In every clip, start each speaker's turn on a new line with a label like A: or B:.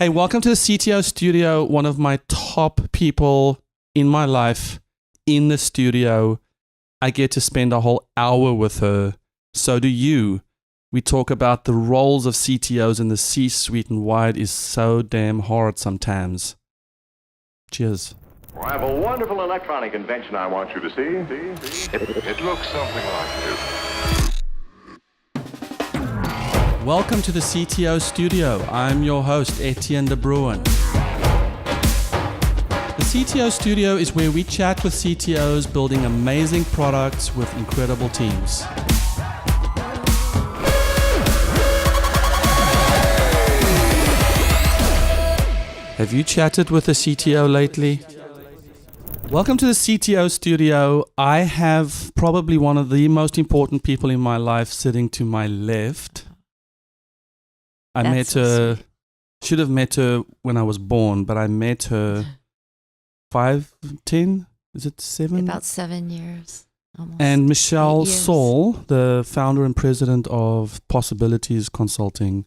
A: Hey, welcome to the CTO Studio, one of my top people in my life in the studio. I get to spend a whole hour with her. So do you. We talk about the roles of CTOs in the C-suite and why it is so damn hard sometimes. Cheers.
B: Well, I have a wonderful electronic invention I want you to see. It looks something like this.
A: Welcome to the CTO Studio. I'm your host, Etienne de Bruin. The CTO Studio is where we chat with CTOs building amazing products with incredible teams. Have you chatted with a CTO lately? Welcome to the CTO Studio. I have probably one of the most important people in my life sitting to my left. I met her, should have met her when I was born, but I met her 10, is it 7?
C: About 7 years. Almost.
A: And Michelle Saul, the founder and president of Possibilities Consulting,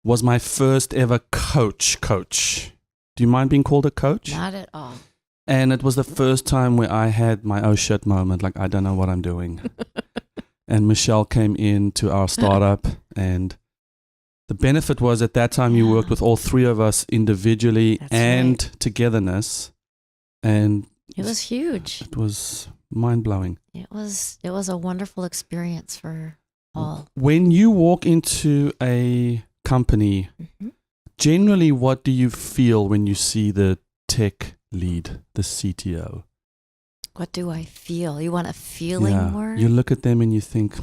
A: was my first ever coach. Do you mind being called a coach?
C: Not at all.
A: And it was the first time where I had my oh shit moment, like I don't know what I'm doing. And Michelle came into our startup, and the benefit was at that time you worked with all three of us individually.
C: That's
A: and
C: right.
A: Togetherness. And
C: It was huge.
A: it was mind-blowing.
C: It was a wonderful experience for all.
A: When you walk into a company,
C: Mm-hmm.
A: generally what do you feel when you see the tech lead, the CTO?
C: What do I feel? You want a feeling word?
A: You look at them and you think,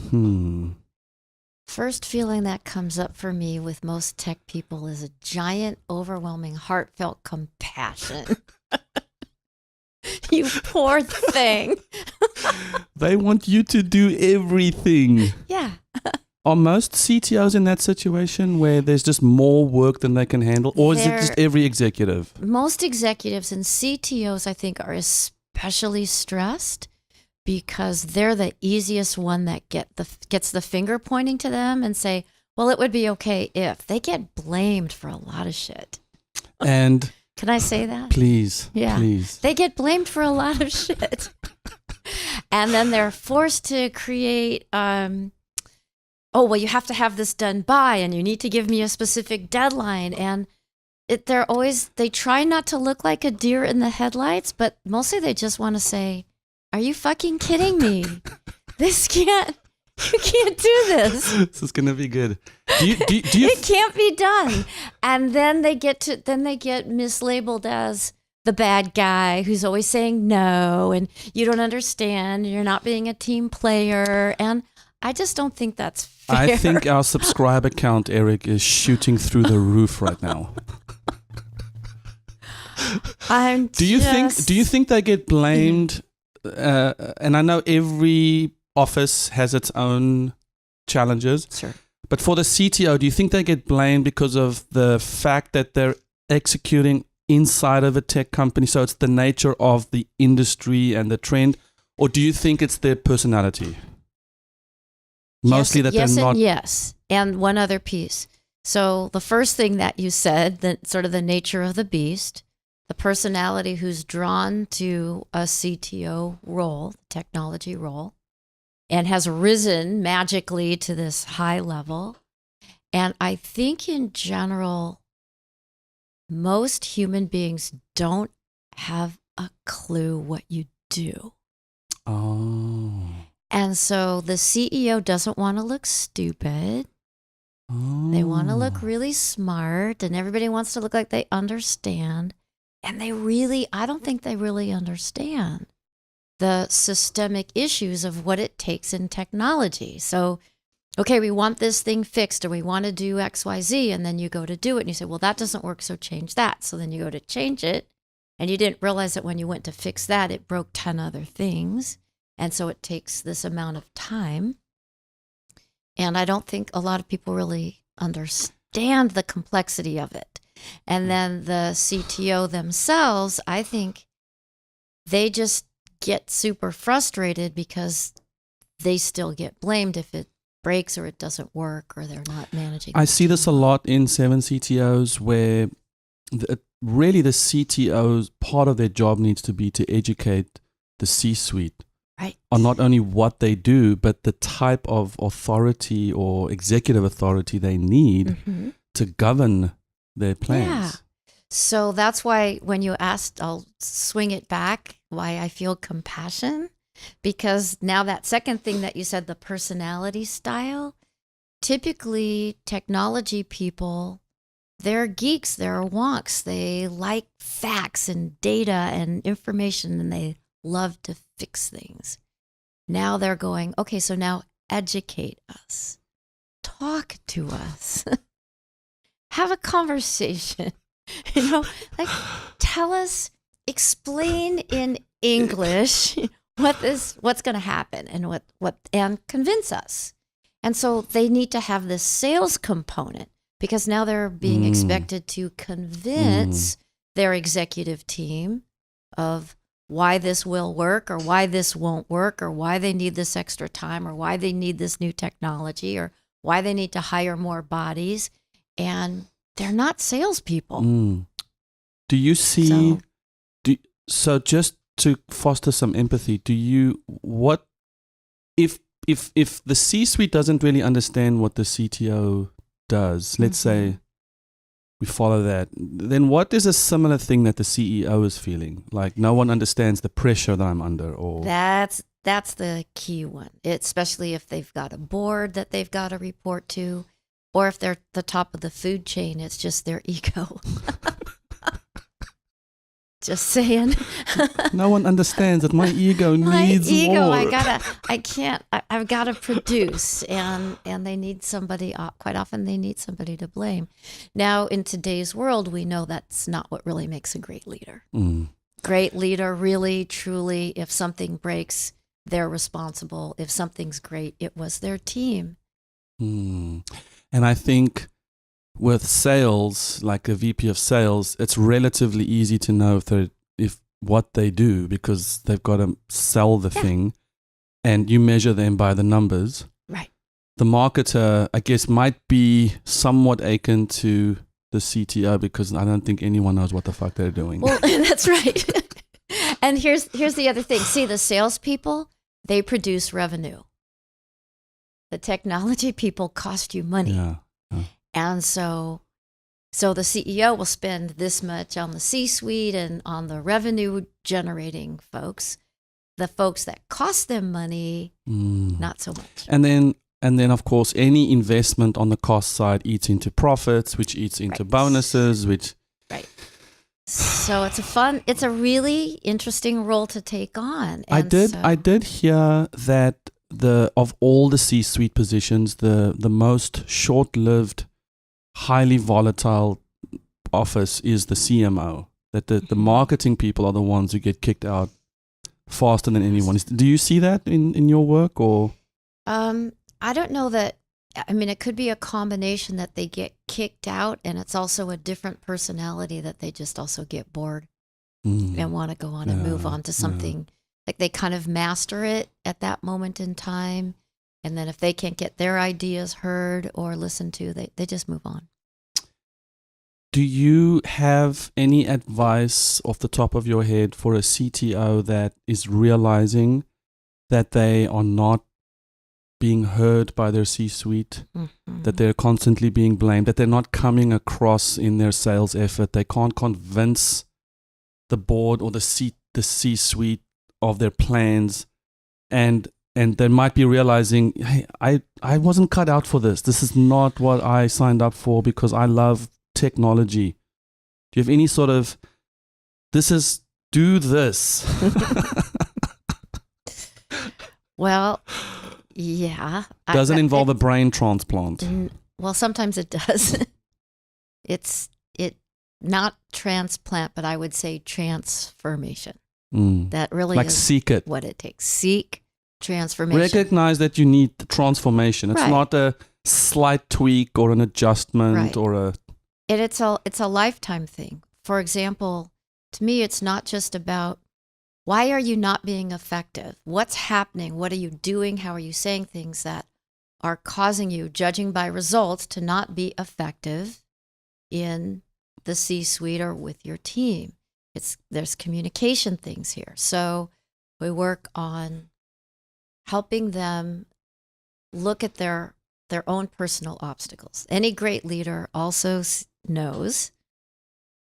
C: First feeling that comes up for me with most tech people is a giant, overwhelming, heartfelt compassion. You poor thing.
A: they want you to do everything.
C: Yeah.
A: Are most CTOs in that situation where there's just more work than they can handle? Or is it just every executive?
C: Most executives and CTOs, I think, are especially stressed because they're the easiest one that gets the finger pointing to them and say, well, it would be okay if. They get blamed for a lot of shit.
A: And
C: Can I say that?
A: please.
C: They get blamed for a lot of shit. And then they're forced to create, you have to have this done by, and you need to give me a specific deadline. And they try not to look like a deer in the headlights, but mostly they just want to say, are you fucking kidding me? You can't do this.
A: This is going to be good. Do you
C: It can't be done. And then they get mislabeled as the bad guy who's always saying no, and you don't understand, you're not being a team player. And I just don't think that's fair.
A: I think our subscriber count, Eric, is shooting through the roof right now. Do you think they get blamed? And I know every office has its own challenges.
C: Sure.
A: But for the CTO, do you think they get blamed because of the fact that they're executing inside of a tech company? So it's the nature of the industry and the trend? Or do you think it's their personality? Mostly that
C: yes,
A: they're not.
C: Yes. And one other piece. So the first thing that you said, that sort of the nature of the beast, the personality who's drawn to a CTO role, technology role, and has risen magically to this high level. And I think in general, most human beings don't have a clue what you do.
A: Oh.
C: And so the CEO doesn't want to look stupid.
A: Oh.
C: They want to look really smart, and everybody wants to look like they understand. And I don't think they really understand the systemic issues of what it takes in technology. So, okay, we want this thing fixed, or we want to do X, Y, Z, and then you go to do it, and you say, well, that doesn't work, so change that. So then you go to change it, and you didn't realize that when you went to fix that, it broke 10 other things. And so it takes this amount of time. And I don't think a lot of people really understand the complexity of it. And then the CTO themselves, I think they just get super frustrated because they still get blamed if it breaks or it doesn't work or they're not managing.
A: I see this a lot in 7 CTOs where really the CTO's part of their job needs to be to educate the C-suite
C: Right.
A: on not only what they do, but the type of authority or executive authority they need
C: Mm-hmm.
A: to govern their
C: Yeah.
A: plans.
C: So that's why when you asked, I'll swing it back, why I feel compassion. Because now that second thing that you said, the personality style, typically technology people, they're geeks, they're wonks. They like facts and data and information, and they love to fix things. Now they're going, okay, so now educate us, talk to us, have a conversation, like tell us, explain in English what's going to happen and and convince us. And so they need to have this sales component because now they're being expected to convince their executive team of why this will work or why this won't work or why they need this extra time or why they need this new technology or why they need to hire more bodies. And they're not salespeople.
A: Do you see, so just to foster some empathy, if the C-suite doesn't really understand what the CTO does, let's say we follow that, then what is a similar thing that the CEO is feeling? Like no one understands the pressure that I'm under, or
C: That's the key one, especially if they've got a board that they've got to report to, or if they're the top of the food chain, it's just their ego. Just saying.
A: no one understands that my ego needs more.
C: I've got to produce, and they need somebody, quite often they need somebody to blame. Now, in today's world, we know that's not what really makes a great leader. Great leader, really, truly, if something breaks, they're responsible. If something's great, it was their team.
A: And I think with sales, like a VP of sales, it's relatively easy to know if what they do because they've got to sell the thing, and you measure them by the numbers.
C: Right.
A: The marketer, I guess, might be somewhat akin to the CTO because I don't think anyone knows what the fuck they're doing.
C: Well, that's right. And here's the other thing. See, the salespeople, they produce revenue. The technology people cost you money.
A: Yeah.
C: And so the CEO will spend this much on the C-suite and on the revenue generating folks. The folks that cost them money, not so much.
A: And then of course any investment on the cost side eats into profits, which eats into bonuses, which
C: So it's a really interesting role to take on. And
A: I did hear that of all the C-suite positions, the most short-lived, highly volatile office is the CMO. That the marketing people are the ones who get kicked out faster than anyone. Do you see that in your work, or?
C: I don't know that. I mean, it could be a combination that they get kicked out, and it's also a different personality that they just also get bored and want to go on and move on to something. Like they kind of master it at that moment in time. And then if they can't get their ideas heard or listened to, they just move on.
A: Do you have any advice off the top of your head for a CTO that is realizing that they are not being heard by their C-suite, that they're constantly being blamed, that they're not coming across in their sales effort, they can't convince the board or the C-suite of their plans, and they might be realizing, hey, I wasn't cut out for this. This is not what I signed up for because I love technology. Do you have any sort of, do this?
C: Well, yeah.
A: Doesn't involve a brain transplant.
C: Well, sometimes it does. It's not transplant, but I would say transformation. That really
A: like
C: is
A: seek it.
C: What it takes. Seek transformation.
A: Recognize that you need the transformation. It's not a slight tweak or an adjustment or a...
C: And it's a lifetime thing. For example, to me, it's not just about why are you not being effective? What's happening? What are you doing? How are you saying things that are causing you, judging by results, to not be effective in the C-suite or with your team. There's communication things here. So we work on helping them look at their own personal obstacles. Any great leader also knows,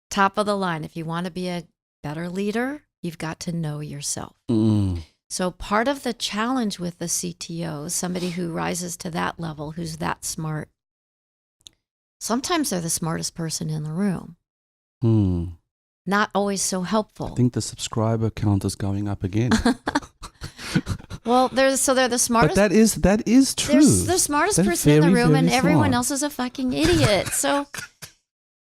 C: top of the line, if you want to be a better leader, you've got to know yourself. So part of the challenge with the CTO, somebody who rises to that level, who's that smart, sometimes they're the smartest person in the room. Not always so helpful.
A: I think the subscriber count is going up again.
C: Well, they're the smartest.
A: But that is true.
C: They're the smartest
A: They're
C: person in the
A: very,
C: room, and
A: very
C: everyone
A: smart.
C: else is a fucking idiot. So,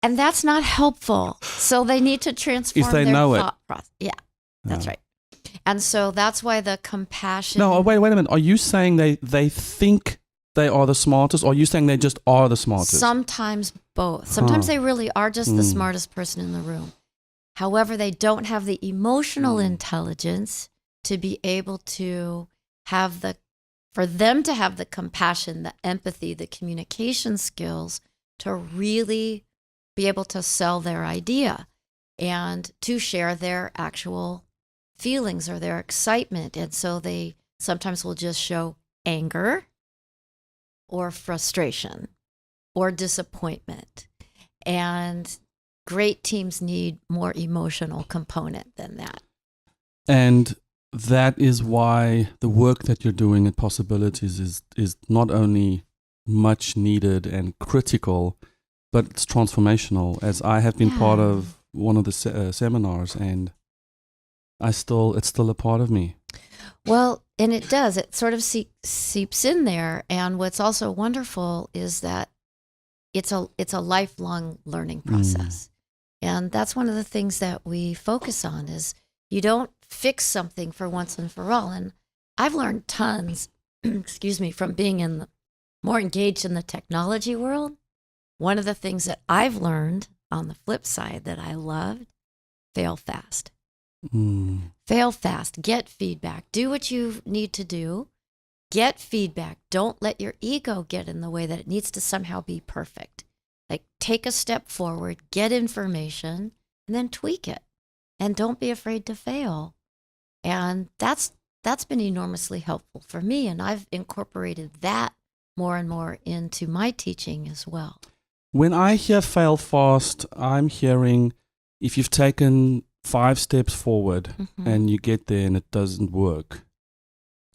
C: and that's not helpful. So they need to transform
A: If they
C: their
A: know it.
C: thought process. Yeah, that's right. And so that's why the compassion.
A: No, wait a minute. Are you saying they think they are the smartest, or are you saying they just are the smartest?
C: Sometimes both. Sometimes they really are just the smartest person in the room. However, they don't have the emotional intelligence to be able to for them to have the compassion, the empathy, the communication skills to really be able to sell their idea and to share their actual feelings or their excitement. And so they sometimes will just show anger or frustration or disappointment. And great teams need more emotional component than that.
A: And that is why the work that you're doing at Possibilities is not only much needed and critical, but it's transformational. As I have been part of one of the seminars, and it's still a part of me.
C: Well, and it does. It sort of seeps in there. And what's also wonderful is that it's a lifelong learning process. And that's one of the things that we focus on is you don't fix something for once and for all. And I've learned tons, from being more engaged in the technology world. One of the things that I've learned on the flip side that I loved, fail fast. Fail fast, get feedback, do what you need to do, get feedback. Don't let your ego get in the way that it needs to somehow be perfect. Like take a step forward, get information, and then tweak it. And don't be afraid to fail. And that's been enormously helpful for me. And I've incorporated that more and more into my teaching as well.
A: When I hear fail fast, I'm hearing if you've taken 5 steps forward and you get there and it doesn't work,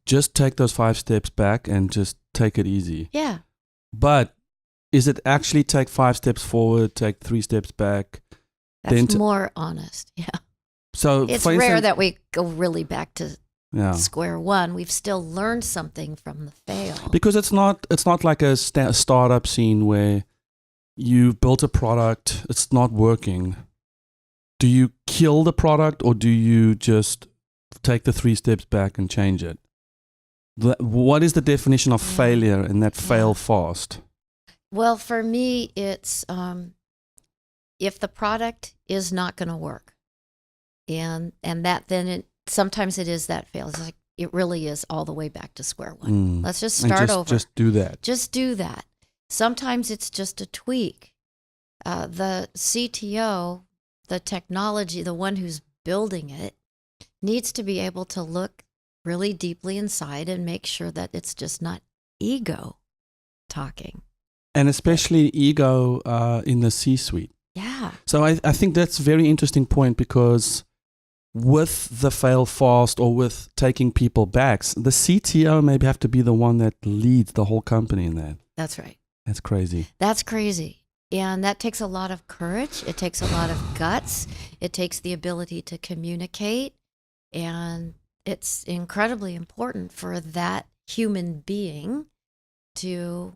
A: just take those 5 steps back and just take it easy.
C: Yeah.
A: But is it actually take 5 steps forward, take 3 steps back?
C: That's more honest. Yeah.
A: So
C: it's rare that we go really back to square one. We've still learned something from the fail.
A: Because it's not like a startup scene where you built a product, it's not working. Do you kill the product or do you just take the 3 steps back and change it? What is the definition of failure in that fail fast?
C: Well, for me, it's if the product is not going to work, and that then sometimes it is that fail. It's like it really is all the way back to square one. Let's just start over.
A: Just do that.
C: Just do that. Sometimes it's just a tweak. The CTO, the technology, the one who's building it, needs to be able to look really deeply inside and make sure that it's just not ego talking.
A: And especially ego in the C-suite.
C: Yeah.
A: So I think that's a very interesting point because with the fail fast or with taking people back, the CTO maybe have to be the one that leads the whole company in that.
C: That's right.
A: That's crazy.
C: That's crazy. And that takes a lot of courage. It takes a lot of guts. It takes the ability to communicate. And it's incredibly important for that human being to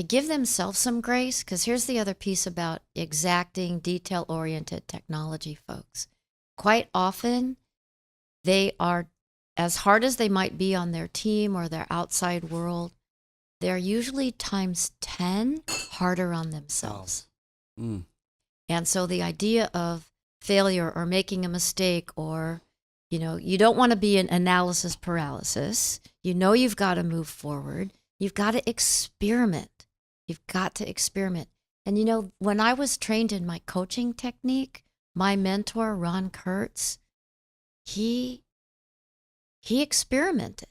C: give themselves some grace. Because here's the other piece about exacting, detail-oriented technology folks. Quite often, they are, as hard as they might be on their team or their outside world, they're usually times 10 harder on themselves. And so the idea of failure or making a mistake or, you don't want to be in analysis paralysis. You've got to move forward. You've got to experiment. You've got to experiment. And you know, when I was trained in my coaching technique, my mentor, Ron Kurtz, he experimented.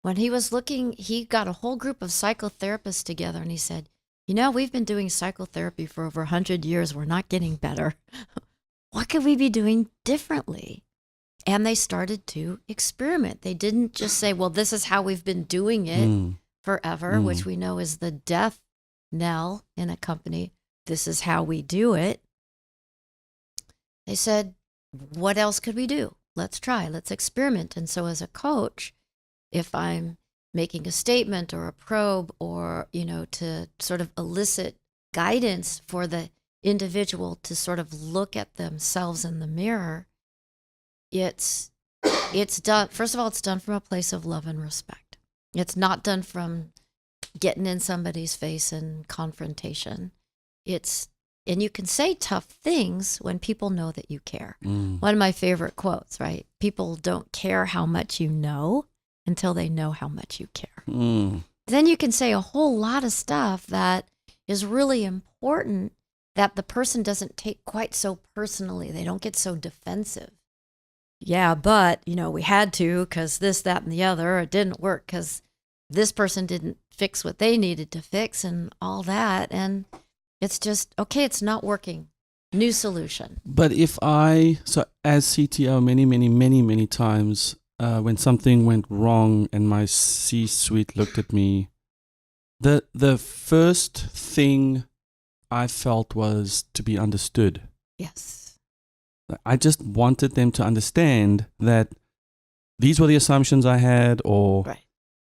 C: When he was looking, he got a whole group of psychotherapists together and he said, you know, we've been doing psychotherapy for over 100 years. We're not getting better. What could we be doing differently? And they started to experiment. They didn't just say, well, this is how we've been doing it forever, which we know is the death knell in a company. This is how we do it. They said, what else could we do? Let's try, let's experiment. And so as a coach, if I'm making a statement or a probe or, you know, to sort of elicit guidance for the individual to sort of look at themselves in the mirror, it's done. First of all, it's done from a place of love and respect. It's not done from getting in somebody's face and confrontation. And you can say tough things when people know that you care. One of my favorite quotes, right? People don't care how much you know until they know how much you care. Then you can say a whole lot of stuff that is really important that the person doesn't take quite so personally. They don't get so defensive. Yeah, but, you know, we had to because this, that, and the other. It didn't work because this person didn't fix what they needed to fix and all that. And it's just, okay, it's not working. New solution.
A: But so as CTO, many times, when something went wrong and my C-suite looked at me, the first thing I felt was to be understood.
C: Yes.
A: I just wanted them to understand that these were the assumptions I had, or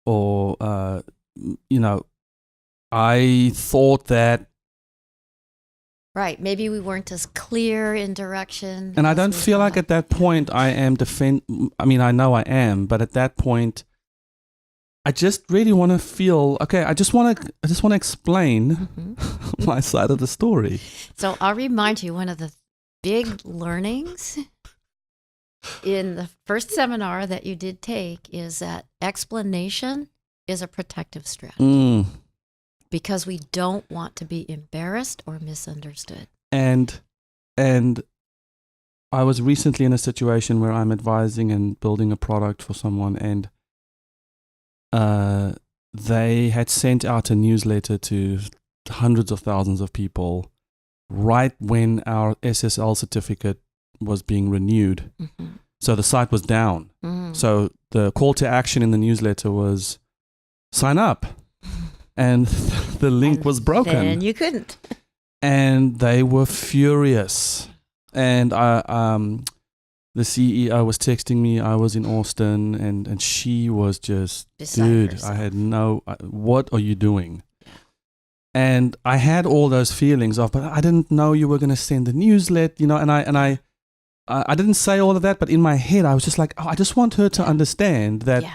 A: you know, I thought that.
C: Right. Maybe we weren't as clear in direction.
A: And I don't feel like at that point I am I mean, I know I am, but at that point, I just really want to feel, okay, I just want to explain my side of the story.
C: So I'll remind you, one of the big learnings in the first seminar that you did take is that explanation is a protective strategy. Because we don't want to be embarrassed or misunderstood. And
A: I was recently in a situation where I'm advising and building a product for someone, and they had sent out a newsletter to hundreds of thousands of people right when our SSL certificate was being renewed. So the site was down. So the call to action in the newsletter was sign up. And the link was broken.
C: And you couldn't.
A: And they were furious. And the CEO was texting me. I was in Austin, and she was just, dude, herself. I had what are you doing? And I had all those feelings of, but I didn't know you were going to send the newsletter, you know, and I didn't say all of that, but in my head, I was just like, oh, I just want her to understand that. Yeah.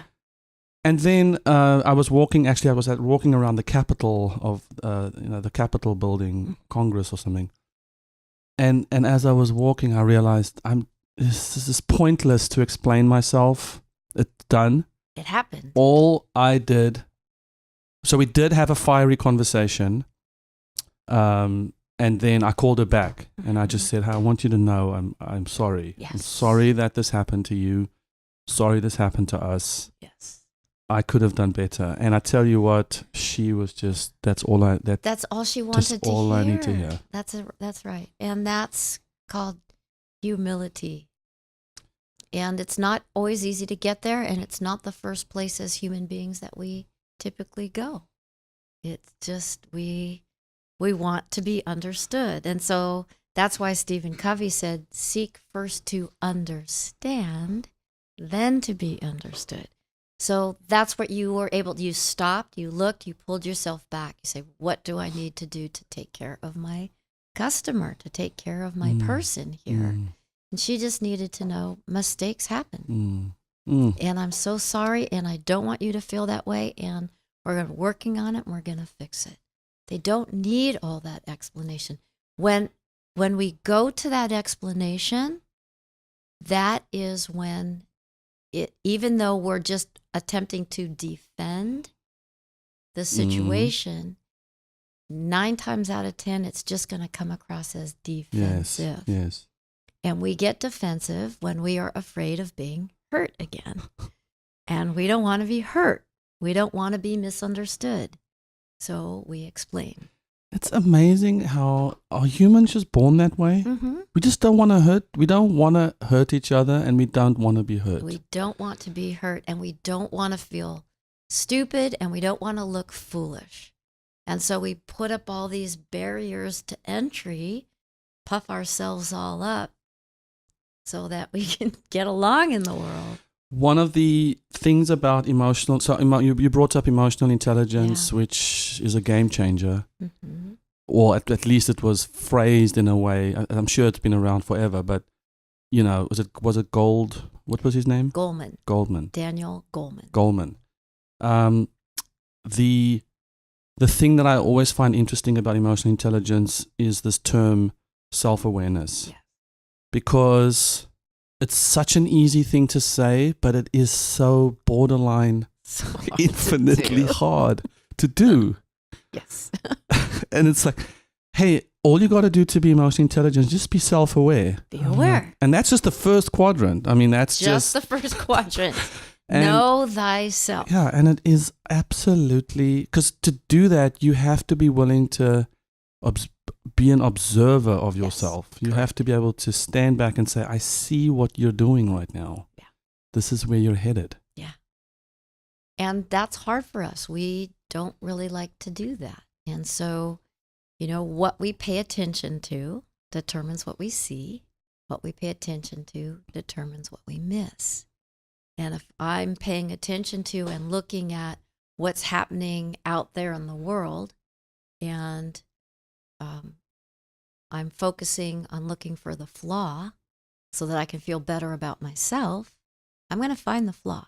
A: And then I was walking around the Capitol of, the Capitol building, Congress or something. And as I was walking, I realized this is pointless to explain myself. It's done.
C: It happened.
A: All I did, so we did have a fiery conversation. And then I called her back and I just said, hey, I want you to know I'm sorry. Yes. I'm sorry that this happened to you. Sorry this happened to us.
C: Yes.
A: I could have done better. And I tell you what, she was just, that's all
C: she wanted to hear.
A: All I need to hear.
C: That's right. And that's called humility. And it's not always easy to get there, and it's not the first place as human beings that we typically go. It's just we want to be understood. And so that's why Stephen Covey said, seek first to understand, then to be understood. So that's what you were able to, you stopped, you looked, you pulled yourself back. You say, what do I need to do to take care of my customer, to take care of my person here? And she just needed to know mistakes happen. And I'm so sorry, and I don't want you to feel that way, and we're working on it, and we're going to fix it. They don't need all that explanation. When we go to that explanation, that is when even though we're just attempting to defend the situation, 9 times out of 10, it's just going to come across as defensive.
A: Yes.
C: And we get defensive when we are afraid of being hurt again. And we don't want to be hurt. We don't want to be misunderstood. So we explain.
A: It's amazing how are humans just born that way?
C: Mm-hmm.
A: We just don't want to hurt. We don't want to hurt each other, and we don't want to be hurt.
C: We don't want to be hurt, and we don't want to feel stupid, and we don't want to look foolish. And so we put up all these barriers to entry, puff ourselves all up so that we can get along in the world.
A: One of the things about you brought up emotional intelligence, which is a game changer.
C: Mm-hmm.
A: Or at least it was phrased in a way. I'm sure it's been around forever, but was it Gold? What was his name?
C: Goldman. Daniel Goleman.
A: Goleman. The thing that I always find interesting about emotional intelligence is this term self-awareness.
C: Yes.
A: Because it's such an easy thing to say, but it is so borderline, infinitely hard to do.
C: Yes.
A: And it's like, hey, all you got to do to be emotionally intelligent is just be self-aware.
C: Be aware.
A: And that's just the first quadrant. I mean, that's
C: just the first quadrant. Know thyself.
A: Yeah, and it is absolutely, because to do that, you have to be willing to be an observer of yourself. Yes, you have to be able to stand back and say, I see what you're doing right now.
C: Yeah.
A: This is where you're headed.
C: Yeah. And that's hard for us. We don't really like to do that. And so, what we pay attention to determines what we see. What we pay attention to determines what we miss. And if I'm paying attention to and looking at what's happening out there in the world, and I'm focusing on looking for the flaw so that I can feel better about myself, I'm going to find the flaw.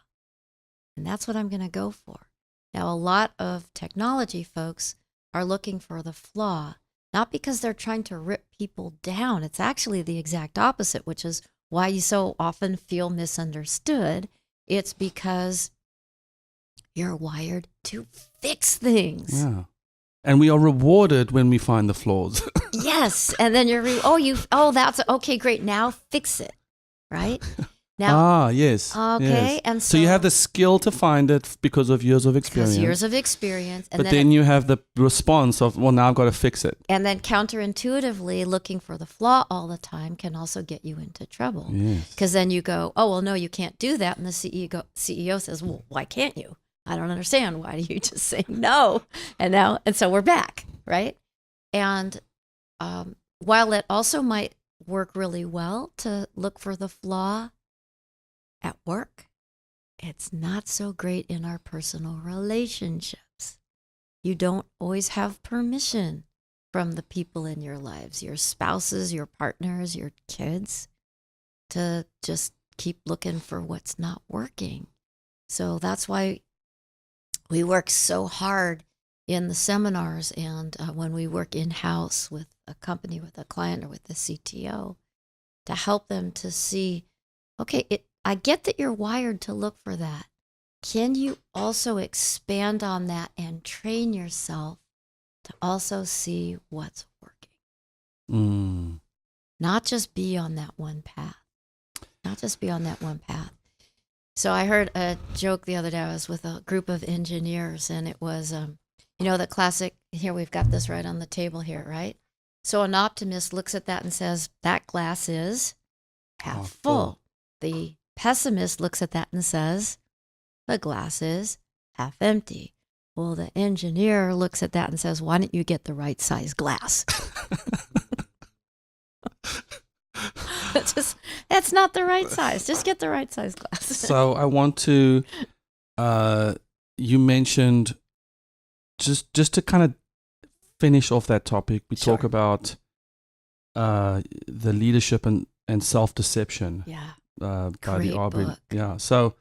C: And that's what I'm going to go for. Now, a lot of technology folks are looking for the flaw, not because they're trying to rip people down. It's actually the exact opposite, which is why you so often feel misunderstood. It's because you're wired to fix things.
A: Yeah. And we are rewarded when we find the flaws.
C: Yes. And then that's okay, great. Now fix it. Right?
A: Now. Yes.
C: Okay.
A: Yes.
C: And
A: so you have the skill to find it because of years of experience.
C: And
A: but then you have the response of, well, now I've got to fix it.
C: And then counterintuitively, looking for the flaw all the time can also get you into trouble.
A: Yes.
C: Because then you go, oh, well, no, you can't do that. And the CEO says, well, why can't you? I don't understand. Why do you just say no? And so we're back, right? And while it also might work really well to look for the flaw at work, it's not so great in our personal relationships. You don't always have permission from the people in your lives, your spouses, your partners, your kids, to just keep looking for what's not working. So that's why we work so hard in the seminars and when we work in-house with a company, with a client, or with the CTO, to help them to see, okay, I get that you're wired to look for that. Can you also expand on that and train yourself to also see what's working? Not just be on that one path. So I heard a joke the other day. I was with a group of engineers, and it was, the classic, here we've got this right on the table here, right? So an optimist looks at that and says, that glass is half full. The pessimist looks at that and says, the glass is half empty. Well, the engineer looks at that and says, why don't you get the right size glass? That's not the right size. Just get the right size glass.
A: So I want to, you mentioned, just to kind of finish off that topic, we talk about the leadership and self-deception.
C: Yeah.
A: By the Aubrey.
C: Book.
A: Yeah. So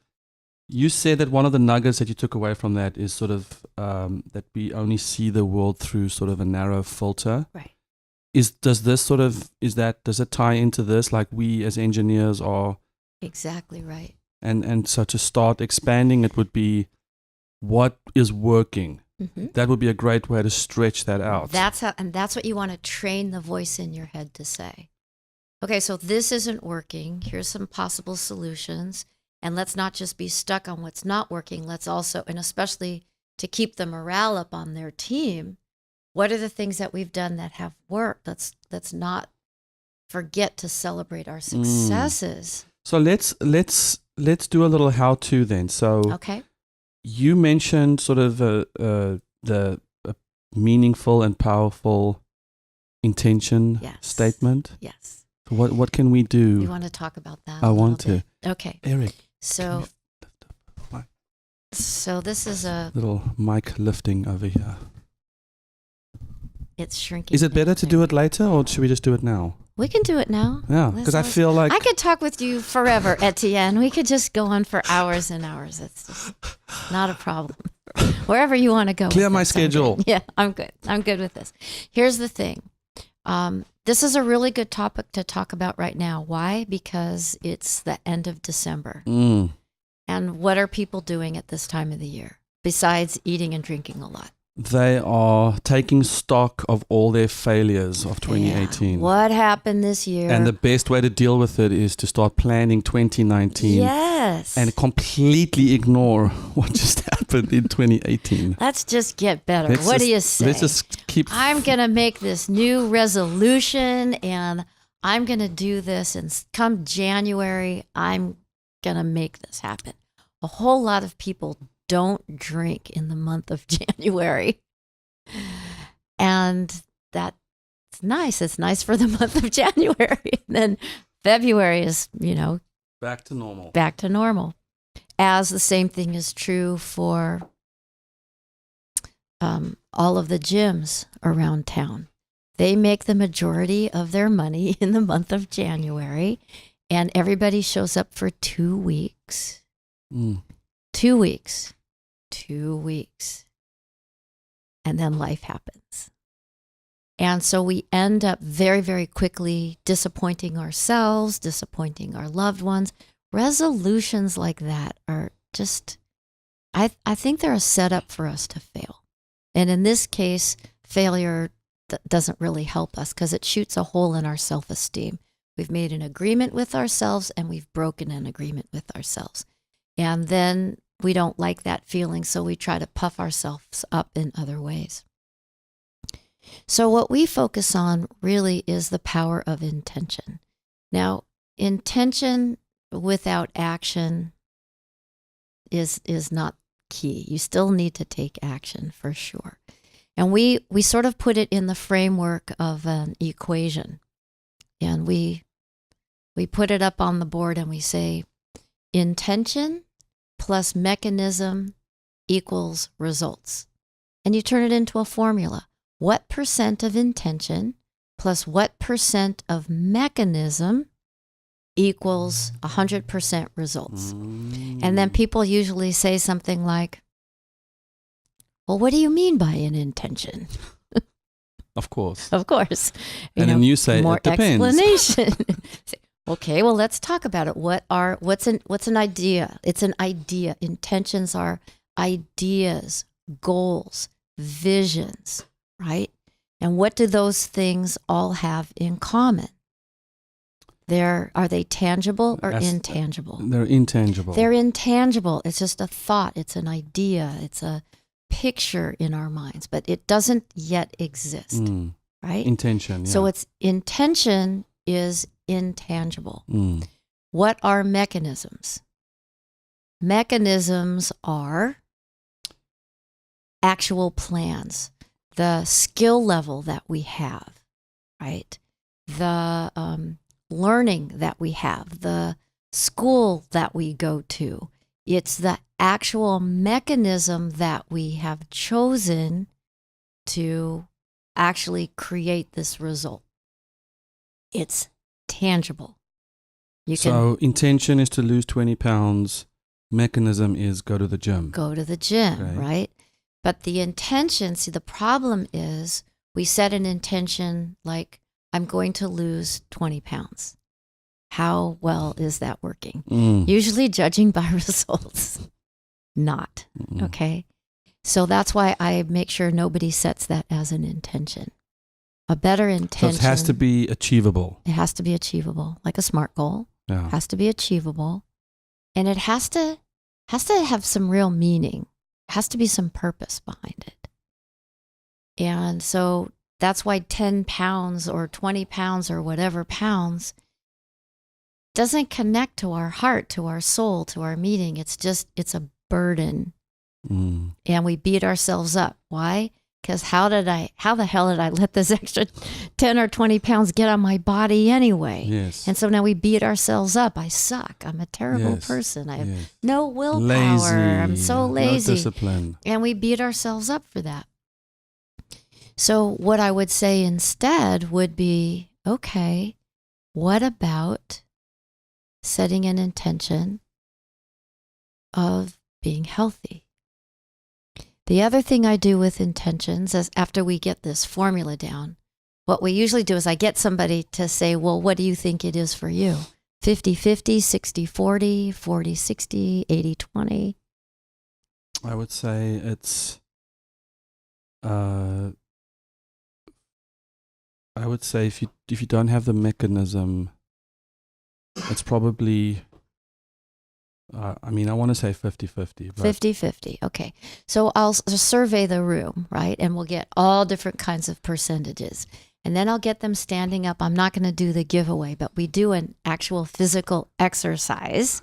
A: you said that one of the nuggets that you took away from that is sort of that we only see the world through sort of a narrow filter.
C: Right.
A: Does it tie into this? Like we as engineers are
C: exactly right.
A: And so to start expanding, it would be what is working. That would be a great way to stretch that out.
C: That's what you want to train the voice in your head to say. Okay, so this isn't working. Here's some possible solutions. And let's not just be stuck on what's not working. Let's also, and especially to keep the morale up on their team, what are the things that we've done that have worked? Let's not forget to celebrate our successes.
A: So let's do a little how-to then. So
C: Okay.
A: you mentioned sort of the meaningful and powerful intention statement.
C: Yes.
A: So what can we do?
C: You want to talk about that?
A: I want to.
C: Okay.
A: Eric.
C: So this is a
A: little mic lifting over here.
C: It's shrinking.
A: Is it better to do it later, or should we just do it now?
C: We can do it now.
A: Yeah, because I feel like
C: I could talk with you forever, Etienne. We could just go on for hours and hours. It's just not a problem. Wherever you want to go.
A: Clear my schedule.
C: Yeah, I'm good. I'm good with this. Here's the thing. This is a really good topic to talk about right now. Why? Because it's the end of December. And what are people doing at this time of the year besides eating and drinking a lot?
A: They are taking stock of all their failures of 2018.
C: Yeah. What happened this year?
A: And the best way to deal with it is to start planning 2019.
C: Yes.
A: And completely ignore what just happened in 2018.
C: Let's just get better. What do you say?
A: Let's just keep...
C: I'm going to make this new resolution and I'm going to do this. And come January, I'm going to make this happen. A whole lot of people don't drink in the month of January. And that's nice. It's nice for the month of January. And then February is,
A: back to normal.
C: Back to normal. As the same thing is true for all of the gyms around town. They make the majority of their money in the month of January, and everybody shows up for 2 weeks. 2 weeks. 2 weeks. And then life happens. And so we end up very, very quickly disappointing ourselves, disappointing our loved ones. Resolutions like that are just, I think they're a setup for us to fail. And in this case, failure doesn't really help us because it shoots a hole in our self-esteem. We've made an agreement with ourselves and we've broken an agreement with ourselves. And then we don't like that feeling, so we try to puff ourselves up in other ways. So what we focus on really is the power of intention. Now, intention without action is not key. You still need to take action for sure. And we sort of put it in the framework of an equation. And we put it up on the board and we say intention plus mechanism equals results. And you turn it into a formula. What percent of intention plus what percent of mechanism equals 100% results. And then people usually say something like, well, what do you mean by an intention?
A: Of course.
C: Of course.
A: And then you say,
C: more
A: it depends.
C: Explanation. Okay, well, let's talk about it. What's an idea? It's an idea. Intentions are ideas, goals, visions, right? And what do those things all have in common? Are they tangible or intangible?
A: They're intangible.
C: They're intangible. It's just a thought. It's an idea. It's a picture in our minds, but it doesn't yet exist, right?
A: Intention, yeah.
C: So its intention is intangible. What are mechanisms? Mechanisms are actual plans, the skill level that we have, right? The learning that we have, the school that we go to. It's the actual mechanism that we have chosen to actually create this result. It's tangible.
A: Intention is to lose 20 pounds. Mechanism is go to the gym.
C: Go to the gym, okay. Right? But the intention, the problem is we set an intention like, I'm going to lose 20 pounds. How well is that working? Usually judging by results. Not. Okay? So that's why I make sure nobody sets that as an intention. A better intention.
A: So it has to be achievable.
C: It has to be achievable, like a SMART goal.
A: Yeah.
C: It has to be achievable. And it has to have some real meaning. It has to be some purpose behind it. And so that's why 10 pounds or 20 pounds or whatever pounds doesn't connect to our heart, to our soul, to our meaning. It's a burden. And we beat ourselves up. Why? Because how the hell did I let this extra 10 or 20 pounds get on my body anyway?
A: Yes.
C: And so now we beat ourselves up. I suck. I'm a terrible person. I have no willpower.
A: Lazy.
C: I'm so lazy.
A: No discipline.
C: And we beat ourselves up for that. So what I would say instead would be, okay, what about setting an intention of being healthy? The other thing I do with intentions is after we get this formula down, what we usually do is I get somebody to say, well, what do you think it is for you? 50-50, 60-40, 40-60, 80-20?
A: I would say it's, I would say if you don't have the mechanism, it's probably, I want to say 50-50.
C: 50-50, okay. So I'll survey the room, right? And we'll get all different kinds of percentages. And then I'll get them standing up. I'm not going to do the giveaway, but we do an actual physical exercise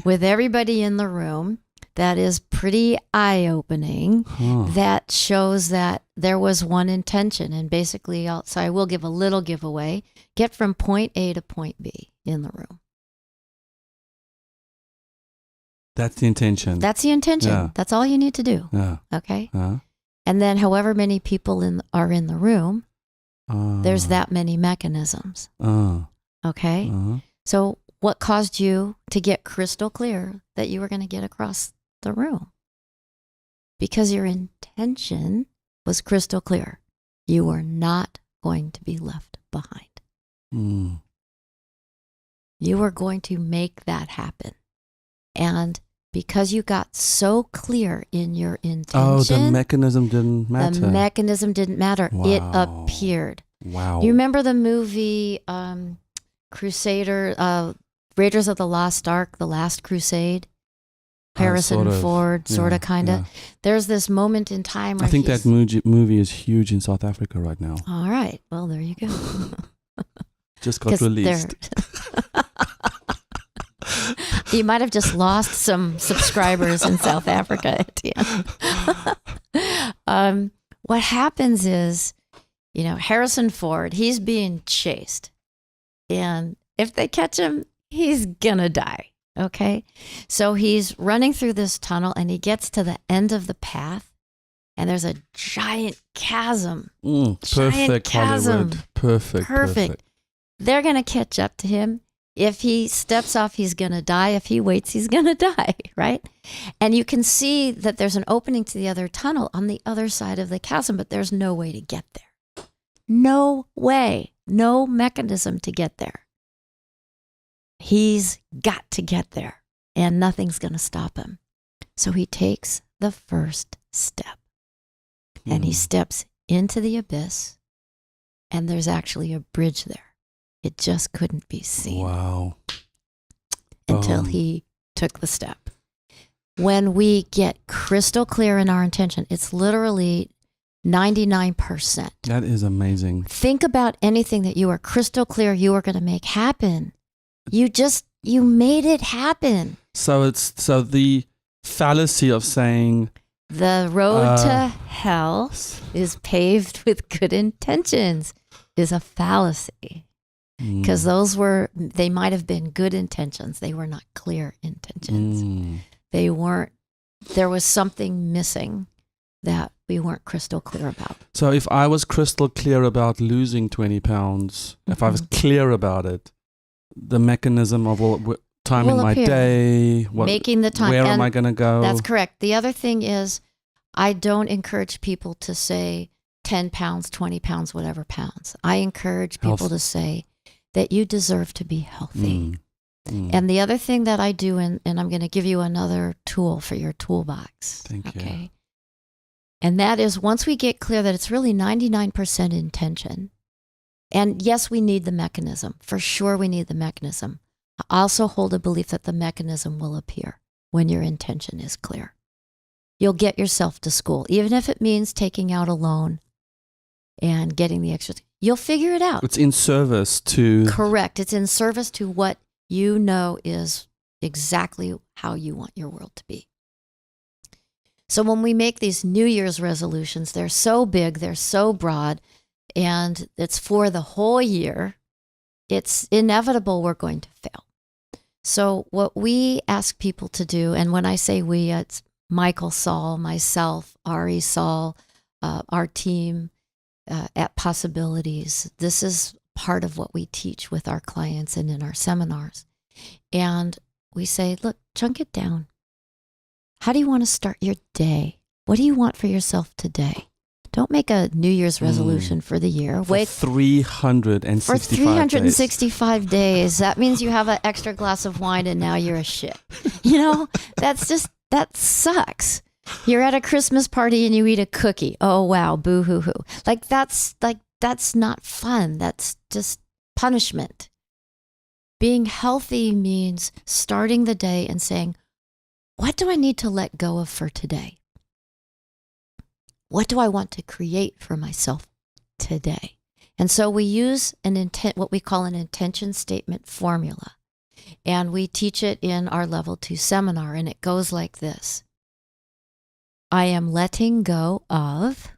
C: with everybody in the room that is pretty eye-opening, that shows that there was one intention. And basically, so I will give a little giveaway, get from point A to point B in the room.
A: That's the intention.
C: That's the intention.
A: Yeah.
C: That's all you need to do.
A: Yeah.
C: Okay? And then however many people are in the room, there's that many mechanisms. Okay? So what caused you to get crystal clear that you were going to get across the room? Because your intention was crystal clear. You were not going to be left behind. You were going to make that happen. And because you got so clear in your intention.
A: The mechanism didn't matter.
C: The mechanism didn't matter.
A: Wow.
C: It appeared.
A: Wow.
C: You remember the movie Crusader, Raiders of the Lost Ark, The Last Crusade? Harrison Ford, sort of, kind of. Yeah. There's this moment in time where
A: I think that movie is huge in South Africa right now.
C: All right. Well, there you go.
A: Just got released.
C: You might have just lost some subscribers in South Africa at the end. What happens is, Harrison Ford, he's being chased. And if they catch him, he's going to die. Okay? So he's running through this tunnel and he gets to the end of the path and there's a giant chasm.
A: Perfect Hollywood. Perfect.
C: They're going to catch up to him. If he steps off, he's going to die. If he waits, he's going to die, right? And you can see that there's an opening to the other tunnel on the other side of the chasm, but there's no way to get there. No way. No mechanism to get there. He's got to get there, and nothing's going to stop him. So he takes the first step, and he steps into the abyss, and there's actually a bridge there. It just couldn't be seen.
A: Wow.
C: Until he took the step. When we get crystal clear in our intention, it's literally 99%.
A: That is amazing.
C: Think about anything that you are crystal clear you are going to make happen. You made it happen.
A: So the fallacy of saying
C: the road to hell is paved with good intentions is a fallacy. Because they might have been good intentions. They were not clear intentions. There was something missing that we weren't crystal clear about.
A: So if I was crystal clear about losing 20 pounds, if I was clear about it, the mechanism of time in my day,
C: making the time,
A: where am I going to go?
C: That's correct. The other thing is I don't encourage people to say 10 pounds, 20 pounds, whatever pounds. I encourage people to say that you deserve to be healthy. And the other thing that I do, and I'm going to give you another tool for your toolbox.
A: Thank you.
C: And that is, once we get clear that it's really 99% intention, and yes, we need the mechanism. For sure, we need the mechanism. I also hold a belief that the mechanism will appear when your intention is clear. You'll get yourself to school, even if it means taking out a loan and getting the extra. You'll figure it out.
A: It's in service to...
C: Correct. It's in service to what you know is exactly how you want your world to be. So when we make these New Year's resolutions, they're so big, they're so broad, and it's for the whole year. It's inevitable we're going to fail. So what we ask people to do, and when I say we, it's Michael, Saul, myself, Ari, Saul, our team at Possibilities. This is part of what we teach with our clients and in our seminars. And we say, look, chunk it down. How do you want to start your day? What do you want for yourself today? Don't make a New Year's resolution for the year.
A: Wait 365
C: for 365 days. That means you have an extra glass of wine and now you're a shit. You know, that sucks. You're at a Christmas party and you eat a cookie. Oh wow, boo hoo hoo. That's not fun. That's just punishment. Being healthy means starting the day and saying, what do I need to let go of for today? What do I want to create for myself today? And so we use what we call an intention statement formula. And we teach it in our level 2 seminar. And it goes like this. I am letting go of,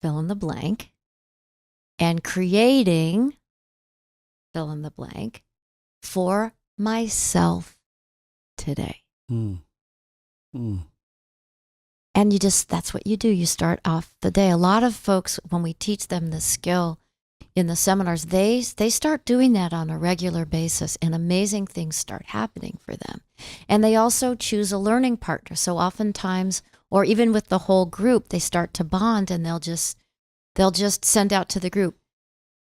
C: fill in the blank, and creating, fill in the blank, for myself today. And that's what you do. You start off the day. A lot of folks, when we teach them the skill in the seminars, they start doing that on a regular basis, and amazing things start happening for them. And they also choose a learning partner. So oftentimes, or even with the whole group, they start to bond, and they'll just send out to the group,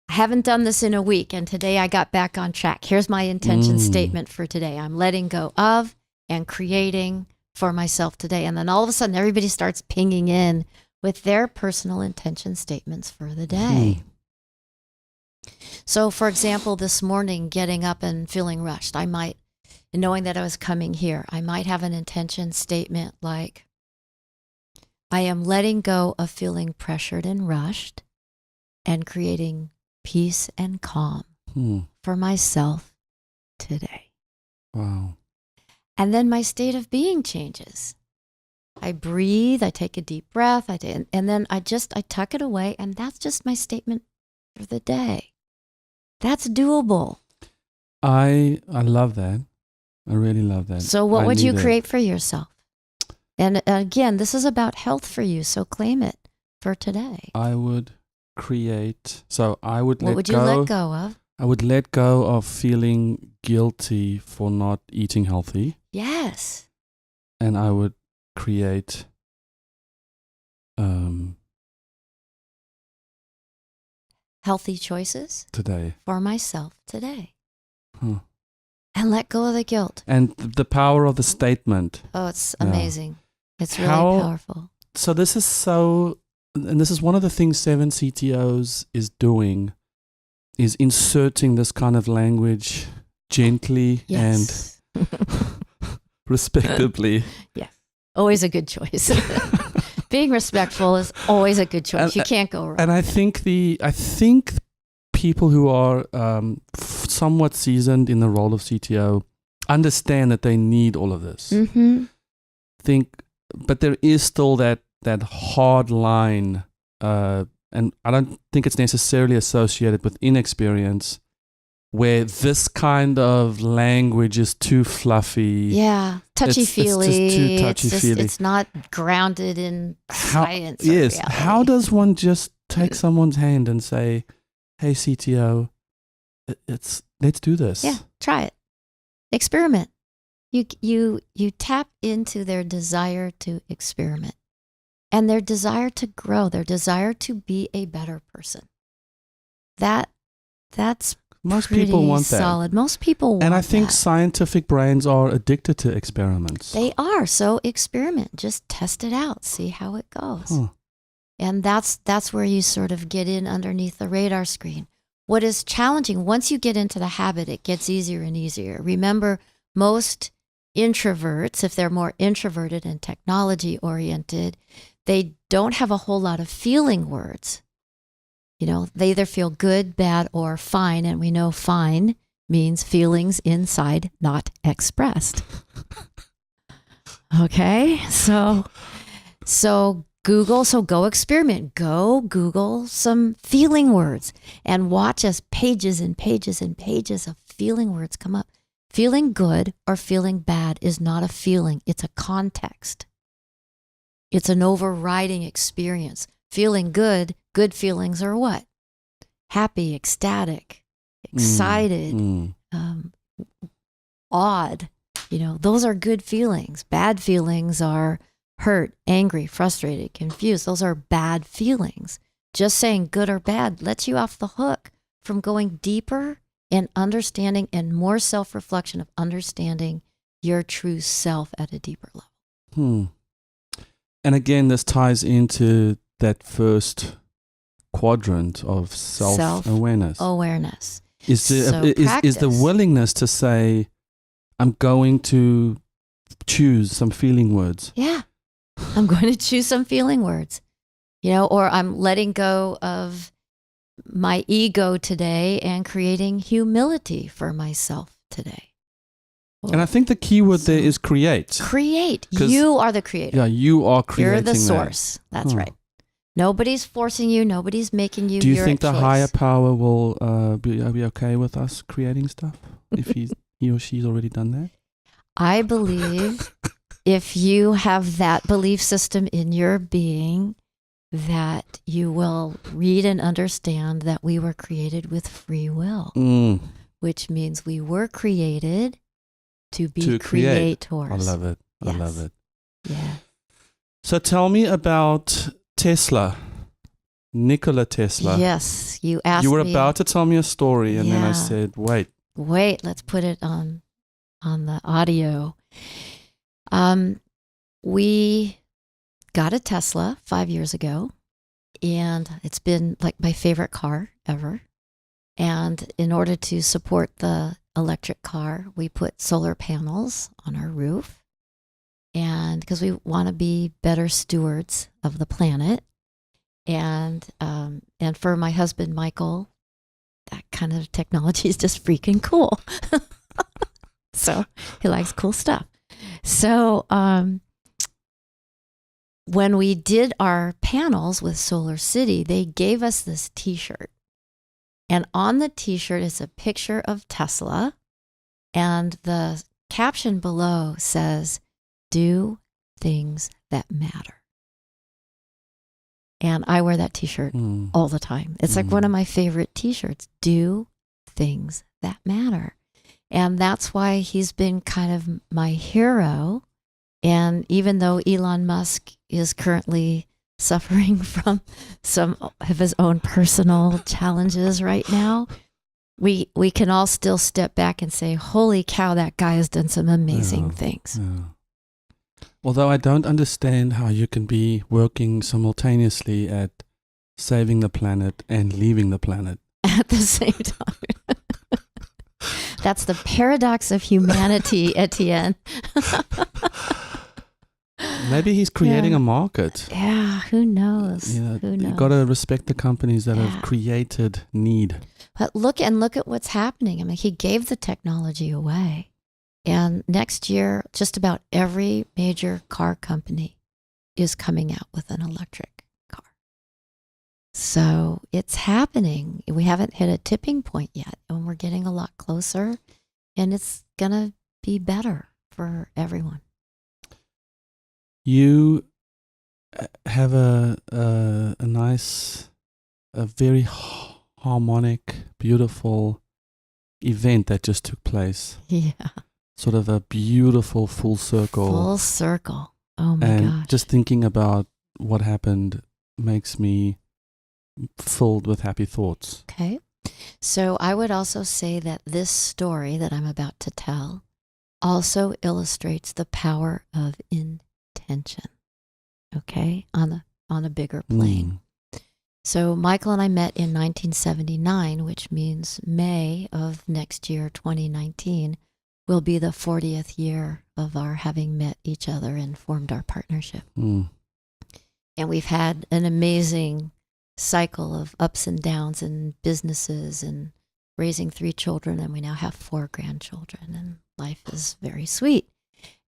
C: I haven't done this in a week, and today I got back on track. Here's my intention statement for today. I'm letting go of and creating for myself today. And then all of a sudden, everybody starts pinging in with their personal intention statements for the day. So, for example, this morning, getting up and feeling rushed, knowing that I was coming here, I might have an intention statement like, I am letting go of feeling pressured and rushed and creating peace and calm for myself today.
A: Wow.
C: And then my state of being changes. I breathe, I take a deep breath, and then I tuck it away, and that's just my statement for the day. That's doable.
A: I love that. I really love that.
C: So what would you create for yourself? And again, this is about health for you, so claim it for today.
A: I would create, so I would
C: what would you let go of?
A: I would let go of feeling guilty for not eating healthy.
C: Yes.
A: And I would create
C: healthy choices
A: today
C: for myself today.
A: Huh.
C: And let go of the guilt.
A: And the power of the statement.
C: Oh, it's amazing. It's really powerful.
A: So this is one of the things 7 CTOs is doing, is inserting this kind of language gently and respectably.
C: Yes. Always a good choice. Being respectful is always a good choice. You can't go wrong.
A: And I think people who are somewhat seasoned in the role of CTO understand that they need all of this. But there is still that hard line, and I don't think it's necessarily associated with inexperience, where this kind of language is too fluffy.
C: Yeah, touchy-feely.
A: It's just too touchy-feely.
C: It's not grounded in science.
A: Yes.
C: Reality.
A: How does one just take someone's hand and say, "Hey, CTO, let's do this."
C: Yeah, try it. Experiment. You tap into their desire to experiment, and their desire to grow, their desire to be a better person. That's
A: Most
C: pretty
A: people want that.
C: solid. Most people want
A: And I think
C: that.
A: scientific brains are addicted to experiments.
C: They are. So experiment. Just test it out. See how it goes.
A: Huh.
C: And that's where you sort of get in underneath the radar screen. What is challenging, once you get into the habit, it gets easier and easier. Remember, most introverts, if they're more introverted and technology oriented, they don't have a whole lot of feeling words. They either feel good, bad, or fine. And we know fine means feelings inside, not expressed. Okay, so go experiment. Go Google some feeling words and watch as pages and pages and pages of feeling words come up. Feeling good or feeling bad is not a feeling. It's a context. It's an overriding experience. Feeling good feelings are what? Happy, ecstatic, excited, awed. Those are good feelings. Bad feelings are hurt, angry, frustrated, confused. Those are bad feelings. Just saying good or bad lets you off the hook from going deeper and understanding and more self-reflection of understanding your true self at a deeper level.
A: And again, this ties into that first quadrant of self-awareness.
C: Awareness.
A: Is the willingness to say, I'm going to choose some feeling words.
C: Yeah. I'm going to choose some feeling words, or I'm letting go of my ego today and creating humility for myself today.
A: And I think the key word there is create.
C: Create. You are the creator.
A: Yeah, you are creating.
C: You're the source. That's right. Nobody's forcing you. Nobody's making you.
A: Do you think the higher power will be okay with us creating stuff if he or she's already done that?
C: I believe if you have that belief system in your being, that you will read and understand that we were created with free will, which means we were created to be creators.
A: I love it.
C: Yes.
A: I love it.
C: Yeah.
A: So tell me about Tesla, Nikola Tesla.
C: Yes, you asked me.
A: You were about to tell me a story, and then I said, wait,
C: let's put it on the audio. We got a Tesla 5 years ago, and it's been like my favorite car ever. And in order to support the electric car, we put solar panels on our roof, and because we want to be better stewards of the planet. And for my husband, Michael, that kind of technology is just freaking cool. So he likes cool stuff. So when we did our panels with Solar City, they gave us this T-shirt. And on the T-shirt is a picture of Tesla. And the caption below says, "Do things that matter." And I wear that T-shirt all the time. It's like one of my favorite T-shirts. Do things that matter. And that's why he's been kind of my hero. And even though Elon Musk is currently suffering from some of his own personal challenges right now, we can all still step back and say, holy cow, that guy has done some amazing things.
A: Yeah. Although I don't understand how you can be working simultaneously at saving the planet and leaving the planet
C: at the same time. That's the paradox of humanity, Etienne.
A: Maybe he's creating a market.
C: Yeah, who knows?
A: Who knows?
C: You
A: got to respect the companies that have created need.
C: But look at what's happening. I mean, he gave the technology away. And next year, just about every major car company is coming out with an electric car. So it's happening. We haven't hit a tipping point yet, and we're getting a lot closer, and it's going to be better for everyone.
A: You have a nice, a very harmonic, beautiful event that just took place.
C: Yeah.
A: Sort of a beautiful full circle.
C: Full circle. Oh my
A: and
C: gosh.
A: Just thinking about what happened makes me filled with happy thoughts.
C: Okay. So I would also say that this story that I'm about to tell also illustrates the power of intention. Okay, on a bigger plane. So Michael and I met in 1979, which means May of next year, 2019, will be the 40th year of our having met each other and formed our partnership. And we've had an amazing cycle of ups and downs in businesses and raising 3 children, and we now have 4 grandchildren, and life is very sweet.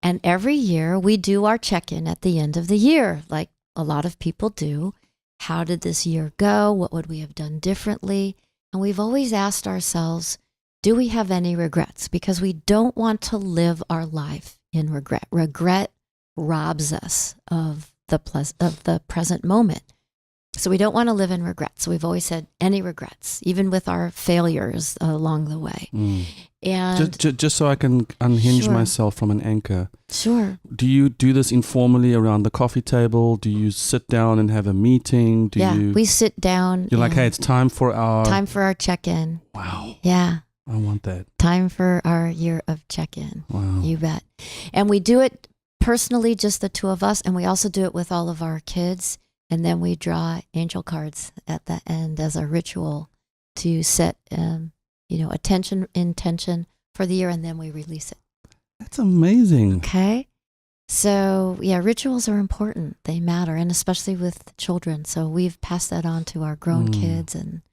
C: And every year we do our check-in at the end of the year, like a lot of people do. How did this year go? What would we have done differently? And we've always asked ourselves, do we have any regrets? Because we don't want to live our life in regret. Regret robs us of the present moment. So we don't want to live in regret. So we've always said any regrets, even with our failures along the way. And
A: just so I can unhinge
C: Sure.
A: myself from an anchor.
C: Sure.
A: Do you do this informally around the coffee table? Do you sit down and have a meeting?
C: We sit down.
A: You're like, hey, it's time for our
C: check-in.
A: Wow.
C: Yeah.
A: I want that.
C: Time for our year of check-in.
A: Wow.
C: You bet. And we do it personally, just the 2 of us, and we also do it with all of our kids. And then we draw angel cards at the end as a ritual to set, intention for the year, and then we release it.
A: That's amazing.
C: Okay. So yeah, rituals are important. They matter, and especially with children. So we've passed that on to our grown kids, and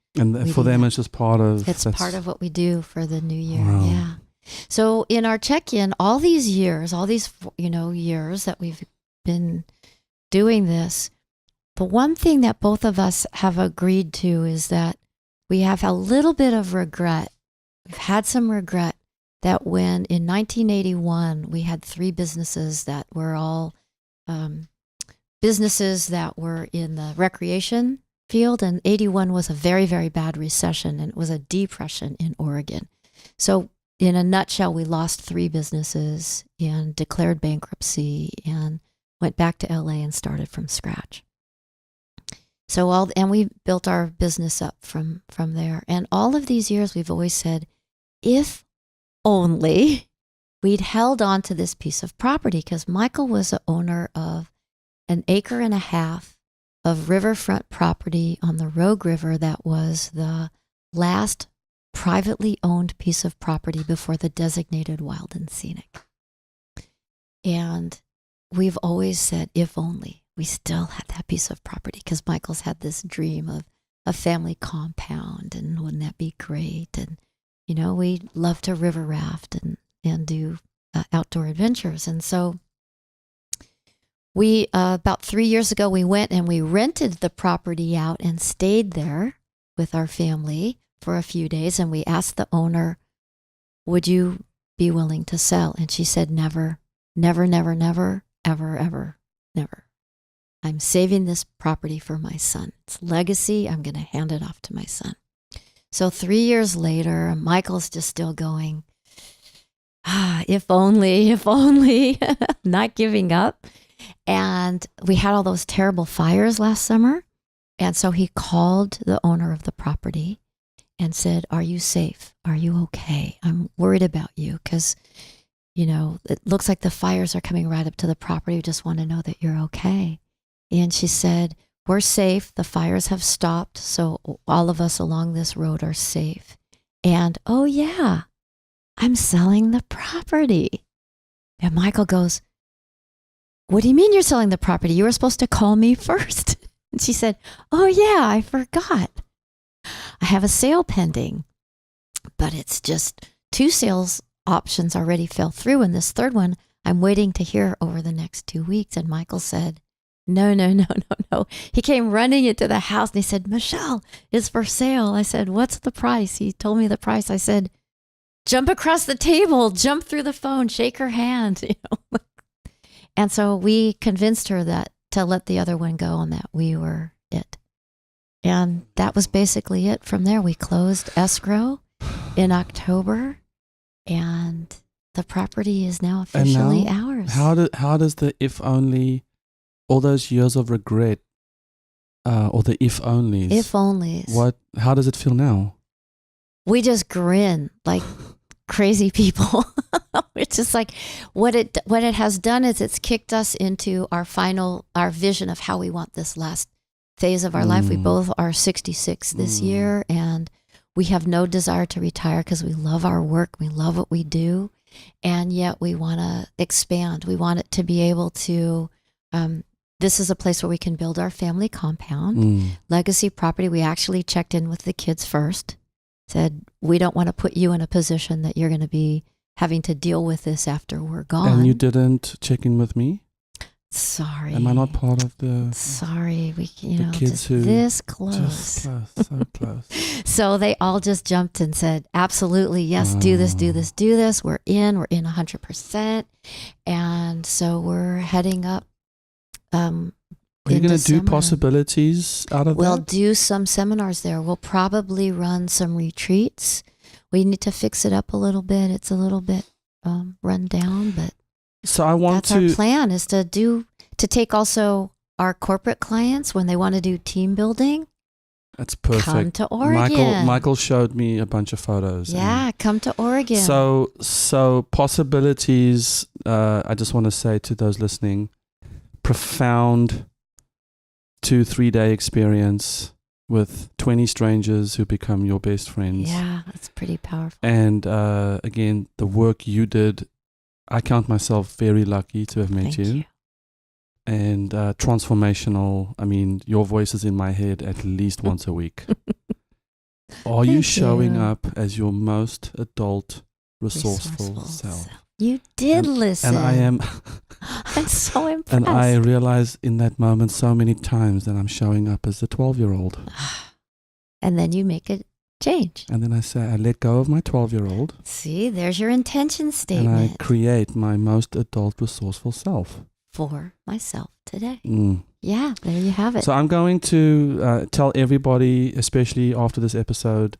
A: for them, it's just part of.
C: It's part of what we do for the new year.
A: Wow.
C: Yeah. So in our check-in, all these years that we've been doing this, the one thing that both of us have agreed to is that we have a little bit of regret. We've had some regret that when in 1981 we had 3 businesses that were all businesses that were in the recreation field, and 81 was a very, very bad recession, and it was a depression in Oregon. So in a nutshell, we lost 3 businesses and declared bankruptcy and went back to LA and started from scratch. So we built our business up from there. And all of these years, we've always said, if only we'd held on to this piece of property, because Michael was the owner of 1.5 acres of riverfront property on the Rogue River that was the last privately owned piece of property before the designated wild and scenic. And we've always said, if only we still had that piece of property, because Michael's had this dream of a family compound, and wouldn't that be great? And, we love to river raft and do outdoor adventures. And so we, about 3 years ago, we went and we rented the property out and stayed there with our family for a few days. And we asked the owner, would you be willing to sell? And she said, never, never, never, never, ever, ever, never. I'm saving this property for my son. It's legacy. I'm going to hand it off to my son. So 3 years later, Michael's just still going, if only, not giving up. And we had all those terrible fires last summer. And so he called the owner of the property and said, are you safe? Are you okay? I'm worried about you because, it looks like the fires are coming right up to the property. We just want to know that you're okay. And she said, we're safe. The fires have stopped. So all of us along this road are safe. And, oh yeah, I'm selling the property. And Michael goes, what do you mean you're selling the property? You were supposed to call me first. And she said, oh yeah, I forgot. I have a sale pending, but it's just 2 sales options already fell through. And this third one, I'm waiting to hear over the next 2 weeks. And Michael said, no. He came running into the house and he said, Michelle, it's for sale. I said, what's the price? He told me the price. I said, jump across the table, jump through the phone, shake her hand. And so we convinced her that to let the other one go and that we were it. And that was basically it. From there, we closed escrow in October, and the property is now officially ours.
A: How does the if only, all those years of regret, or the if onlys?
C: If onlys.
A: How does it feel now?
C: we just grin like crazy people. It's just like what it has done is it's kicked us into our vision of how we want this last phase of our life. We both are 66 this year, and we have no desire to retire because we love our work. We love what we do. And yet we want to expand. We want it to be able to, this is a place where we can build our family compound, legacy property. We actually checked in with the kids first, said, we don't want to put you in a position that you're going to be having to deal with this after we're gone.
A: And you didn't check in with me?
C: Sorry.
A: Am I not part of the...
C: Sorry. We,
A: the kids who...
C: this close.
A: Just close, so close.
C: So they all just jumped and said, absolutely, yes, do this. We're in 100%. And so we're heading up.
A: Are you going to do possibilities out of
C: We'll
A: that?
C: do some seminars there. We'll probably run some retreats. We need to fix it up a little bit. It's a little bit run down, but
A: so I want
C: that's our plan is to take also our corporate clients when they want to do team building.
A: That's perfect.
C: Come to Oregon.
A: Michael showed me a bunch of photos.
C: Yeah, come to Oregon.
A: So possibilities, I just want to say to those listening, profound 2-3 day experience with 20 strangers who become your best friends.
C: Yeah, that's pretty powerful.
A: And again, the work you did, I count myself very lucky to have met
C: Thank you.
A: And transformational. I mean, your voice is in my head at least once a week. Are you showing up as your most adult, resourceful self?
C: You did listen.
A: And I am.
C: I'm so impressed.
A: And I realize in that moment so many times that I'm showing up as the 12-year-old.
C: And then you make a change.
A: And then I say, I let go of my 12-year-old.
C: See, there's your intention statement.
A: And I create my most adult, resourceful self.
C: For myself today.
A: Mm.
C: Yeah, there you have it.
A: So I'm going to tell everybody, especially after this episode,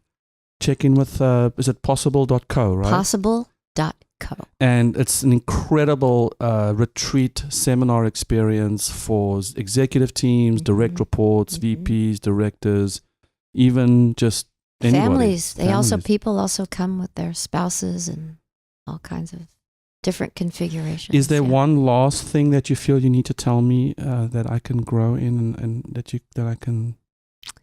A: check in with, is it possible.co, right?
C: Possible.co.
A: And it's an incredible retreat seminar experience for executive teams, direct reports, VPs, directors, even just anybody.
C: Families. People also come with their spouses and all kinds of different configurations.
A: Is there one last thing that you feel you need to tell me that I can grow in and that I can,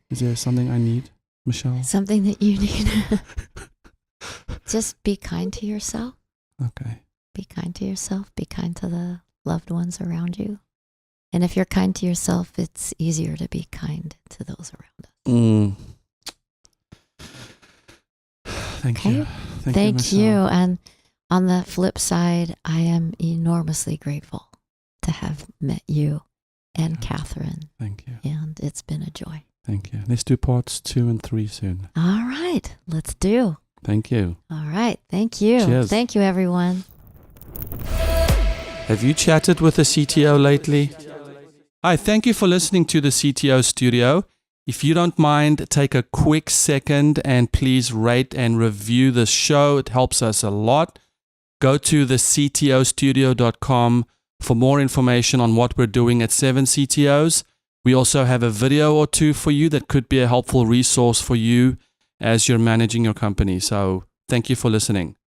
A: is there something I need, Michelle?
C: Something that you need. Just be kind to yourself.
A: Okay.
C: Be kind to yourself. Be kind to the loved ones around you. And if you're kind to yourself, it's easier to be kind to those around us.
A: Thank you.
C: Thank you. And on the flip side, I am enormously grateful to have met you and Catherine.
A: Thank you.
C: And it's been a joy.
A: Thank you. Let's do parts 2 and 3 soon.
C: All right. Let's do.
A: Thank you.
C: All right. Thank you.
A: Cheers.
C: Thank you, everyone.
A: Have you chatted with a CTO lately? Hi, thank you for listening to the CTO Studio. If you don't mind, take a quick second and please rate and review the show. It helps us a lot. Go to the CTOstudio.com for more information on what we're doing at 7 CTOs. We also have a video or two for you that could be a helpful resource for you as you're managing your company. So thank you for listening.